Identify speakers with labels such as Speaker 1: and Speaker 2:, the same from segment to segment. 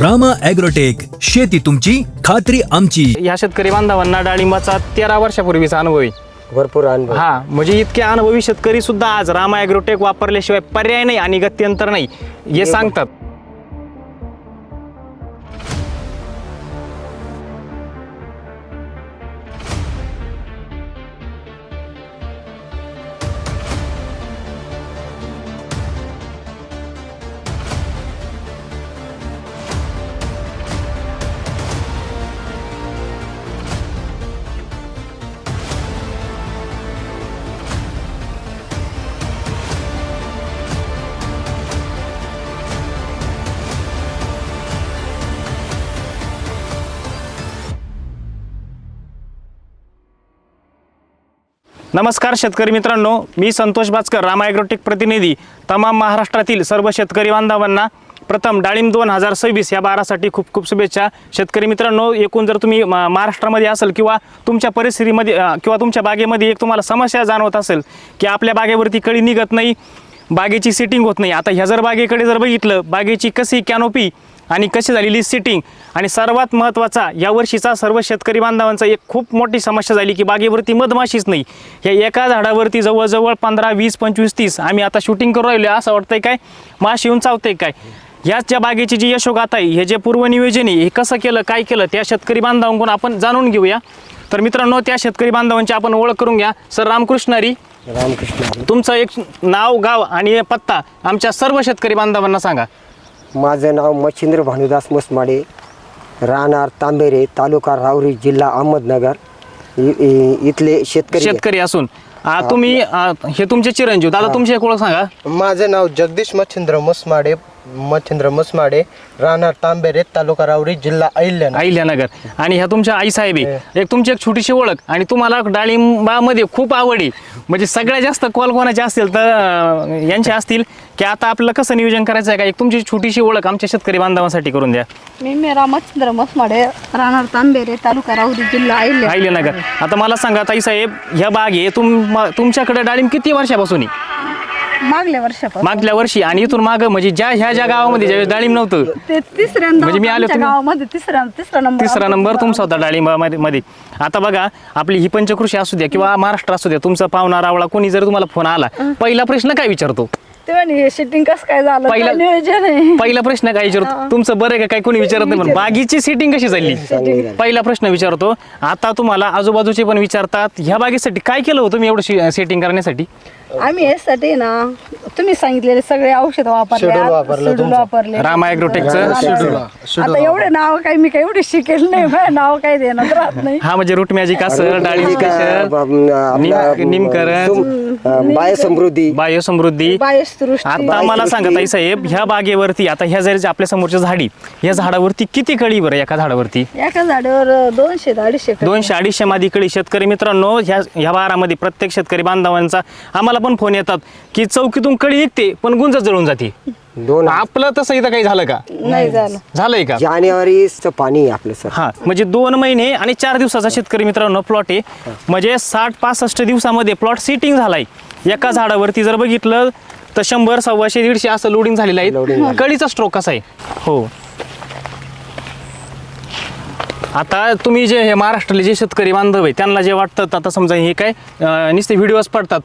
Speaker 1: Rama agrotech, शेती तुमची खात्री आमची.
Speaker 2: या शेतकरी बांधवांना डाळिंबाचा 13 वर्षापूर्वीचा अनुभव आहे.
Speaker 3: भरपूर अनुभव.
Speaker 2: हा म्हणजे इतके अनुभवी शेतकरी सुद्धा आज रामा ॲग्रोटेक वापरल्याशिवाय पर्याय नाही आणि गत्यंतर नाही हे सांगतात. नमस्कार शेतकरी मित्रांनो, मी संतोष बाचकर, रामा ॲग्रोटेक प्रतिनिधी. तमाम महाराष्ट्रातील सर्व शेतकरी बांधवांना प्रथम डाळिंब 2026 या बारासाठी खूप खूप शुभेच्छा. शेतकरी मित्रांनो, एकूण जर तुम्ही महाराष्ट्रामध्ये असेल किंवा तुमच्या परिस्थितीमध्ये किंवा तुमच्या बागेमध्ये एक तुम्हाला समस्या जाणवत असेल की आपल्या बागेवरती कळी निघत नाही, बागेची सेटिंग होत नाही. आता ह्या जर बागेकडे जर बघितलं, बागेची कशी कॅनोपी आणि कशी झालेली सिटिंग, आणि सर्वात महत्त्वाचा यावर्षीचा सर्व शेतकरी बांधवांचा एक खूप मोठी समस्या झाली की बागेवरती मधमाशीच नाही. या एका झाडावरती जवळजवळ 15, 20, 25, 30 आम्ही आता शूटिंग करू राहिलो, असं वाटतंय काय माशी येऊन चावतंय काय. ह्याच ज्या बागेची जी यशोगाथा आहे, हे जे पूर्वनियोजन आहे, हे कसं केलं, काय केलं, त्या शेतकरी बांधवांकडून आपण जाणून घेऊया. तर मित्रांनो, त्या शेतकरी बांधवांची आपण ओळख करून घ्या. सर रामकृष्णारी, तुमचं एक नाव, गाव आणि पत्ता आमच्या सर्व शेतकरी बांधवांना सांगा.
Speaker 3: माझं नाव मच्छिंद्र भानुदास मसमाडे, राहणार तांबेरे, तालुका राहुरी, जिल्हा अहमदनगर. इथले शेतकरी
Speaker 2: असून तुम्ही हे तुमचे चिरंजीव. दादा तुमची एक ओळख सांगा.
Speaker 4: माझं नाव जगदीश मच्छिंद्र मसमाडे, राहणार तांबेरे, तालुका राहुरी, जिल्हा
Speaker 2: अहिल्यानगर. आणि ह्या तुमच्या आई साहेब आहे. एक तुमची एक छोटीशी ओळख, आणि तुम्हाला डाळिंबामध्ये खूप आवड आहे. म्हणजे सगळ्यात जास्त कॉल कोणाचे असतील तर यांचे असतील की आता आपल्याला कसं नियोजन करायचं आहे का. एक तुमची छोटीशी ओळख आमच्या शेतकरी बांधवांसाठी करून द्या.
Speaker 5: मी मेरा मच्छिंद्र मसमाडे, राहणार तांबेरे, तालुका राहुरी, जिल्हा
Speaker 2: अहिल्यानगर. आता मला सांगा ताई साहेब, ह्या बागे तुमच्याकडे डाळिंब किती वर्षापासून आहे? मागल्या वर्षी. आणि इथून माग म्हणजे ह्या गावामध्ये ज्यावेळेस डाळिंब नव्हतं
Speaker 5: ते तिसऱ्यांदा
Speaker 2: म्हणजे मी आलो
Speaker 5: गावामध्ये तिसरा
Speaker 2: नंबर तुमचा होता डाळिंबामध्ये. आता बघा, आपली ही पंचकृषी असू द्या किंवा महाराष्ट्र असू द्या, तुमचा पाहुणा रावळा कोणी जर तुम्हाला फोन आला, पहिला प्रश्न काय विचारतो?
Speaker 5: सेटिंग कसं काय झालं,
Speaker 2: पहिला प्रश्न काय विचारतो? तुमचं बरं का काय कोणी विचारत नाही, पण बागेची सेटिंग कशी झाली पहिला प्रश्न विचारतो. आता तुम्हाला आजूबाजूचे पण विचारतात, ह्या बागेसाठी काय केलं होतं मी एवढं सेटिंग करण्यासाठी?
Speaker 5: आम्ही यासाठी ना तुम्ही सांगितलेले सगळे औषध वापरले,
Speaker 2: रामा ॲग्रोटेकचं.
Speaker 5: आता एवढे नाव काही मी काही एवढी शिकेल नाही, नाव काही देण्यात राहत नाही.
Speaker 2: हा म्हणजे रूट मॅजिक असं, डाळिंब स्पेशल, निमकरण, बायोसमृद्धी. आता मला सांगा ताई साहेब, ह्या बागेवरती आता ह्या जर आपल्या समोरच्या झाडी, ह्या झाडावरती किती कळी बरं एका झाडावरती?
Speaker 5: एका झाडावर 200-250
Speaker 2: मादी कळी. शेतकरी मित्रांनो, ह्या बारामध्ये प्रत्येक शेतकरी बांधवांचा आम्हाला पण फोन येतात की चौकीतून कळी निघते पण गुंज जळून जाते. आपलं तसं इथं काही झालं का?
Speaker 5: नाही
Speaker 2: झालंय का?
Speaker 3: जानेवारीचं पाणी आपलं सर.
Speaker 2: हा म्हणजे 2 महिने आणि 4 दिवसाचा शेतकरी मित्रांनो प्लॉट आहे. म्हणजे 60-65 दिवसामध्ये प्लॉट सिटिंग झालाय. एका झाडावरती जर बघितलं तर 100, 125, 150 असं लोडिंग झालेलं आहे. कळीचा स्ट्रोक कसा आहे? हो. आता तुम्ही जे हे महाराष्ट्रातले जे शेतकरी बांधव आहे त्यांना जे वाटतं, आता समजा हे काय नुसते व्हिडिओज पडतात,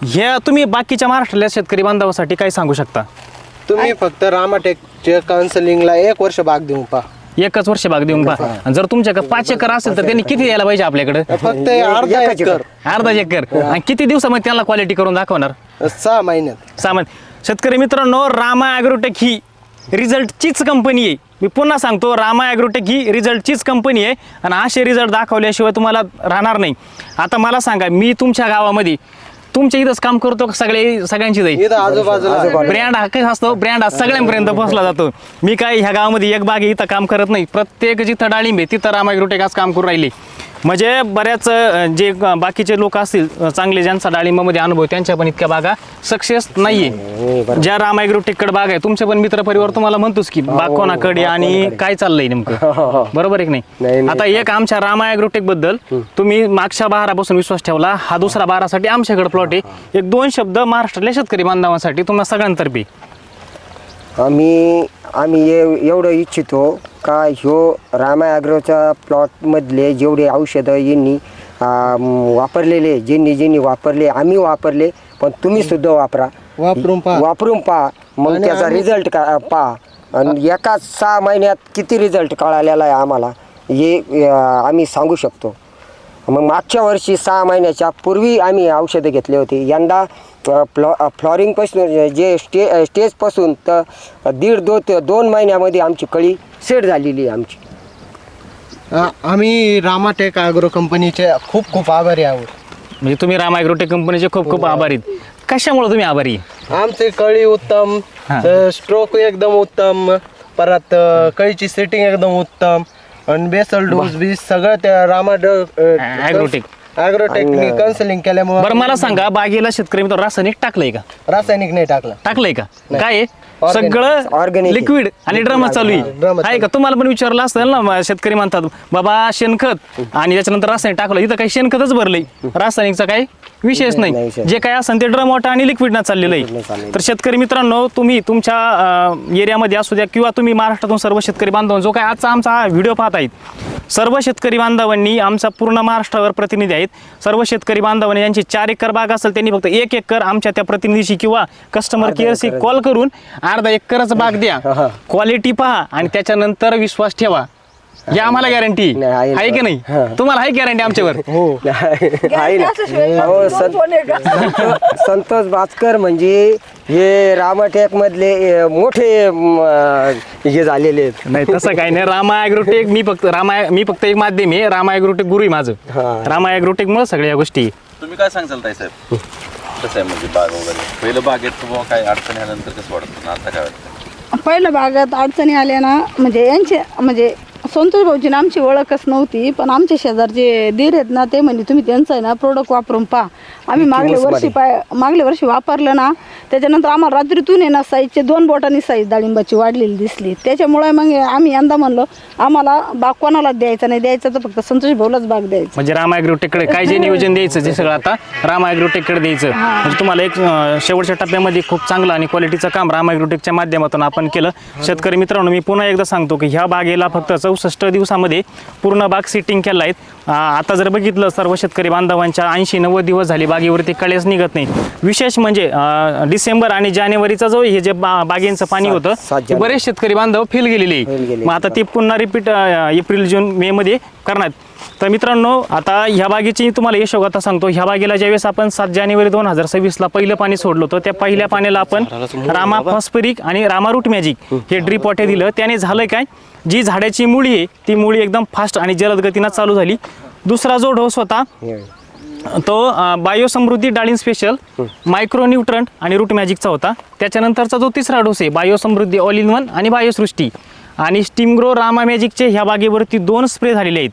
Speaker 2: हे तुम्ही बाकीच्या महाराष्ट्रातल्या शेतकरी बांधवासाठी काय सांगू शकता?
Speaker 4: तुम्ही फक्त रामाटेकच्या काउन्सिलिंगला 1 वर्ष बाग देऊन पहा.
Speaker 2: 1 वर्ष बाग देऊन पहा. जर तुमच्याकडे 5 एकर असेल तर त्यांनी किती द्यायला पाहिजे आपल्याकडे?
Speaker 4: फक्त अर्धा एकर.
Speaker 2: आणि किती दिवसामध्ये त्यांना क्वालिटी करून दाखवणार?
Speaker 4: 6 महिन्यात.
Speaker 2: 6 महिन्यात. शेतकरी मित्रांनो, रामा ॲग्रोटेक ही रिझल्टचीच कंपनी आहे. मी पुन्हा सांगतो, रामा ॲग्रोटेक ही रिझल्टचीच कंपनी आहे आणि असे रिझल्ट दाखवल्याशिवाय तुम्हाला राहणार नाही. आता मला सांगा, मी तुमच्या गावामध्ये तुमच्या इथंच काम करतो, सगळ्यांची जाईल
Speaker 4: आजूबाजूला
Speaker 2: ब्रँड हा काय असतो, ब्रँड हा सगळ्यांपर्यंत पोहोचला जातो. मी काय ह्या गावामध्ये एक बाग इथं काम करत नाही, प्रत्येक जिथं डाळिंब आहे तिथं रामा ॲग्रोटेक आज काम करून राहिली. म्हणजे बऱ्याच जे बाकीचे लोक असतील चांगले, ज्यांचा डाळिंबामध्ये अनुभव, त्यांच्या पण इतक्या बागा सक्सेस नाहीये ज्या रामा ॲग्रोटेककडे बाग आहे. तुमचे पण मित्र परिवार तुम्हाला म्हणतोच की बाग कोणाकडे आणि काय चाललंय नेमकं, बरोबर आहे की नाही? आता एक आमच्या रामा ॲग्रोटेक बद्दल तुम्ही मागच्या बारापासून विश्वास ठेवला, हा दुसरा बारासाठी आमच्याकडे प्लॉट आहे. 1-2 शब्द महाराष्ट्रातल्या शेतकरी बांधवांसाठी तुम्हाला सगळ्यांतर्फे.
Speaker 3: आम्ही एवढं इच्छितो का ह्यो रामा ॲग्रोच्या प्लॉटमधले जेवढे औषधं यांनी वापरलेले ज्यांनी वापरले आम्ही वापरले, पण तुम्ही सुद्धा वापरा, वापरून पहा, मग त्याचा रिझल्ट पहा. आणि एका 6 महिन्यात किती रिझल्ट कळालेला आहे आम्हाला हे आम्ही सांगू शकतो. मग मागच्या वर्षी 6 महिन्याच्या पूर्वी आम्ही औषधं घेतले होते. यंदा फ्लॉरिंगपासून जे स्टेजपासून तर 1.5 ते 2 महिन्यामध्ये आमची कळी सेट झालेली आहे आमची.
Speaker 4: आम्ही रामाटेक ॲग्रो कंपनीचे खूप खूप आभारी आहोत.
Speaker 2: म्हणजे तुम्ही रामा ॲग्रोटेक कंपनीचे खूप खूप आभारी आहेत. कशामुळे तुम्ही आभारी आहे?
Speaker 4: आमची कळी उत्तम, स्ट्रोक एकदम उत्तम, परत कळीची सेटिंग एकदम उत्तम, आणि बेसल डोस बी सगळं त्या ॲग्रोटेकनी काउन्सिलिंग केल्यामुळे.
Speaker 2: बरं मला सांगा, बागेला शेतकरी मित्र रासायनिक टाकलंय का?
Speaker 4: रासायनिक नाही टाकलं
Speaker 2: का? काय आहे? सगळं
Speaker 3: Organic.
Speaker 2: लिक्विड आणि ड्रम चालू आहे का? तुम्हाला पण विचारलं असेल ना, शेतकरी म्हणतात बाबा शेणखत आणि त्याच्यानंतर रासायनिक टाकलं. इथं काही शेणखतच भरलंय, रासायनिकचा काही विषयच नाही. जे काय असेल ते ड्रम वॉटर आणि लिक्विड ना चाललेलं आहे. तर शेतकरी मित्रांनो, तुम्ही तुमच्या एरियामध्ये असू द्या किंवा तुम्ही महाराष्ट्रातून सर्व शेतकरी बांधव जो काय आजचा आमचा हा व्हिडिओ पाहत आहेत, सर्व शेतकरी बांधवांनी, आमचा पूर्ण महाराष्ट्रावर प्रतिनिधी आहेत, सर्व शेतकरी बांधवांनी यांची 4 एकर बाग असेल त्यांनी फक्त 1 एकर आमच्या त्या प्रतिनिधीशी किंवा कस्टमर केअरशी कॉल करून अर्धा एकरच बाग द्या, क्वालिटी पहा आणि त्याच्यानंतर विश्वास ठेवा. या आम्हाला गॅरंटी आहे की नाही? तुम्हाला आहे गॅरंटी आमच्यावर?
Speaker 3: आहे ना. संतोष भास्कर म्हणजे हे रामाटेक मधले मोठे हे झालेले आहेत.
Speaker 2: नाही तसं काही नाही. रामा ॲग्रोटेक मी फक्त एक माध्यम आहे. रामा ॲग्रोटेक गुरु आहे माझं. रामा ॲग्रोटेक मुळे सगळ्या गोष्टी.
Speaker 6: तुम्ही काय सांगताल ताई साहेब, कसं आहे म्हणजे बाग वगैरे? पहिलं बागेत काय अडचणी आल्यानंतर कसं वाटतं, आता काय वाटतं?
Speaker 5: पहिल्या भागात अडचणी आल्या ना, म्हणजे संतोष भाऊची ना आमची ओळखच नव्हती, पण आमचे शेजारचे दीर आहेत ना, ते म्हणजे तुम्ही त्यांचं आहे ना प्रोडक्ट वापरून पहा. आम्ही मागल्या वर्षी वापरलं ना, त्याच्यानंतर आम्हाला रात्रीतून आहे ना साईजचे 2 बोटांनी साईज डाळिंबाची वाढलेली दिसली. त्याच्यामुळे मग आम्ही यंदा म्हणलो आम्हाला बाग कोणाला द्यायचा नाही, द्यायचा तर फक्त संतोष भाऊलाच बाग द्यायचा.
Speaker 2: म्हणजे रामा ॲग्रोटेककडे काय जे नियोजन द्यायचं ते सगळं आता रामा ॲग्रोटेककडे द्यायचं. म्हणजे तुम्हाला एक शेवटच्या टप्प्यामध्ये खूप चांगलं आणि क्वालिटीचं काम रामा ॲग्रोटेकच्या माध्यमातून आपण केलं. शेतकरी मित्रांनो, मी पुन्हा एकदा सांगतो की ह्या बागेला फक्त 64 दिवसामध्ये पूर्ण बाग सेटिंग केला आहे. आता जर बघितलं सर्व शेतकरी बांधवांच्या 80-90 दिवस झाले बागेवरती कळेच निघत नाही. विशेष म्हणजे डिसेंबर आणि जानेवारीचा जो हे जे बागेंचं पाणी होतं बरेच शेतकरी बांधव फेल गेलेले. मग आता ते पुन्हा रिपीट एप्रिल जून मे मध्ये करणार. तर मित्रांनो, आता ह्या बागेची तुम्हाला यशोगाथा सांगतो. ह्या बागेला ज्यावेळेस आपण 7 जानेवारी 2026 पहिलं पाणी सोडलं होतं, त्या पहिल्या पाण्याला आपण रामा फॉस्फरिक आणि रामा रूट मॅजिक हे ड्रीप वॉटर दिलं. त्याने झालं काय, जी झाडाची मुळी आहे ती मुळी एकदम फास्ट आणि जलद गतीनं चालू झाली. दुसरा जो डोस होता तो बायोसमृद्धी डाळिंब स्पेशल, मायक्रोन्यूट्रंट आणि रूट मॅजिकचा होता. त्याच्यानंतरचा जो तिसरा डोस आहे बायोसमृद्धी ऑल इन वन आणि बायोसृष्टी आणि स्टीमग्रो रामा मॅजिकचे ह्या बागेवरती 2 स्प्रे झालेले आहेत.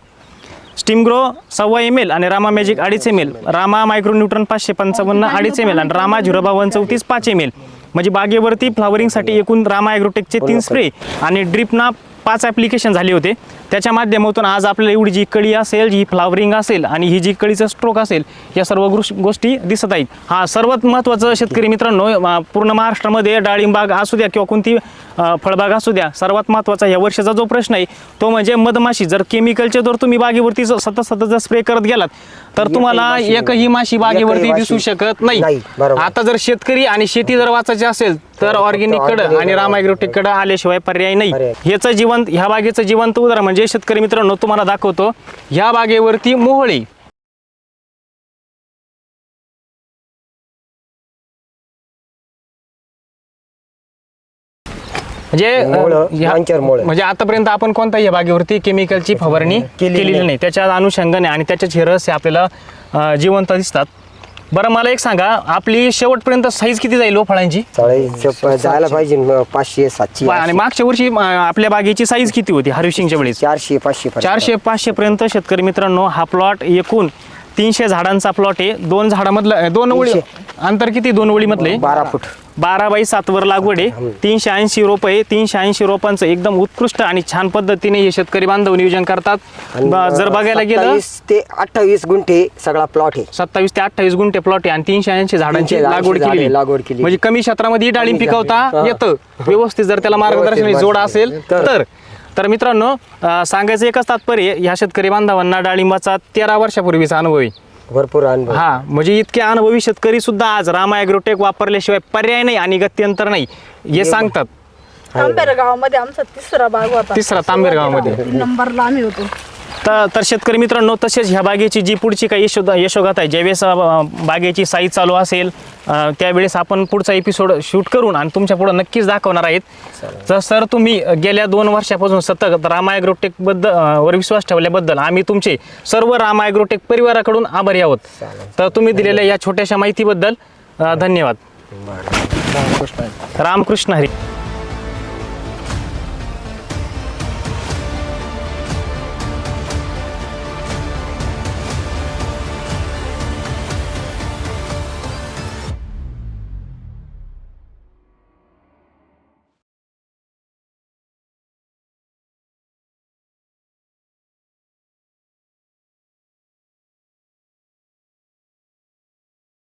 Speaker 2: स्टीमग्रो 1.25 ml आणि Rama magic 2.5 ml, Rama micronutrient 555 2.5 ml आणि रामा 05234 5 ml. म्हणजे बागेवरती फ्लावरिंगसाठी एकूण रामा ॲग्रोटेकचे 3 स्प्रे आणि ड्रिपना 5 ॲप्लिकेशन झाले होते. त्याच्या माध्यमातून आज आपल्याला एवढी जी कळी असेल, जी फ्लावरिंग असेल आणि ही जी कळीचं स्ट्रोक असेल, या सर्व गोष्टी दिसत आहेत. हा सर्वात महत्त्वाचं शेतकरी मित्रांनो, पूर्ण महाराष्ट्रामध्ये डाळिंबाग असू द्या किंवा कोणती फळबाग असू द्या, सर्वात महत्त्वाचा या वर्षाचा जो प्रश्न आहे तो म्हणजे मधमाशी. जर केमिकलचे जर तुम्ही बागेवरती सतत जर स्प्रे करत गेलात तर तुम्हाला एकही माशी बागेवरती दिसू शकत नाही. आता जर शेतकरी आणि शेती जर वाचायची असेल तर ऑर्गॅनिककडं आणि रामा ॲग्रोटेककडं आल्याशिवाय पर्याय नाही. ह्या बागेचं जिवंत उदाहरण म्हणजे शेतकरी मित्रांनो तुम्हाला दाखवतो. ह्या बागेवरती मोहळे म्हणजे आतापर्यंत आपण कोणत्याही बागेवरती केमिकलची फवारणी केलेली नाही. त्याच्या अनुषंगाने आणि त्याचे रहस्य आपल्याला जिवंत दिसतात. बरं मला एक सांगा, आपली शेवटपर्यंत साईज किती जाईल फळांची?
Speaker 3: जायला पाहिजे 500-700.
Speaker 2: आणि मागच्या वर्षी आपल्या बागेची साईज किती होती हार्वेस्टिंगच्या वेळेस?
Speaker 3: 400-500
Speaker 2: पर्यंत शेतकरी मित्रांनो हा प्लॉट एकूण 300 झाडांचा प्लॉट आहे. 2 झाडामधलं 2 ओळी अंतर किती 2 ओळीमधले
Speaker 3: 12 फूट
Speaker 2: 12x7 वर लागवड आहे. 380 रोप आहे. 380 रोपांचं एकदम उत्कृष्ट आणि छान पद्धतीने हे शेतकरी बांधव नियोजन करतात. जर बघायला गेलं
Speaker 3: 27 ते 28 गुंठे सगळा प्लॉट आहे.
Speaker 2: 27 ते 28 गुंठे प्लॉट आहे आणि 380 झाडांची
Speaker 3: 380
Speaker 2: लागवड
Speaker 3: लागवड
Speaker 2: केली.
Speaker 3: केली.
Speaker 2: म्हणजे कमी क्षेत्रामध्ये डाळिंब पिकवता येतं व्यवस्थित जर त्याला मार्गदर्शन जोड असेल तर मित्रांनो सांगायचं एकच तात्पर्य ह्या शेतकरी बांधवांना डाळिंबाचा 13 वर्षापूर्वीचा अनुभव आहे.
Speaker 3: भरपूर अनुभव.
Speaker 2: हा म्हणजे इतके अनुभवी शेतकरी सुद्धा आज रामा ॲग्रोटेक वापरल्याशिवाय पर्याय नाही आणि गत्यंतर नाही हे सांगतात.
Speaker 5: तांबेर गावामध्ये आमचा तिसरा बाग होता.
Speaker 2: तिसरा तांबेर गावामध्ये
Speaker 5: 3 नंबरला आम्ही होतो.
Speaker 2: तर शेतकरी मित्रांनो तसेच ह्या बागेची जी पुढची काही यशोगाथा आहे ज्यावेळेस बागेची साईज चालू असेल त्यावेळेस आपण पुढचा एपिसोड शूट करून आणि तुमच्या पुढं नक्कीच दाखवणार आहेत. तर सर तुम्ही गेल्या 2 वर्षापासून सतत रामा ॲग्रोटेक वर विश्वास ठेवल्याबद्दल आम्ही तुमचे सर्व रामा ॲग्रोटेक परिवाराकडून आभारी आहोत. तर तुम्ही दिलेल्या या छोट्याशा माहितीबद्दल धन्यवाद. रामकृष्ण हरी.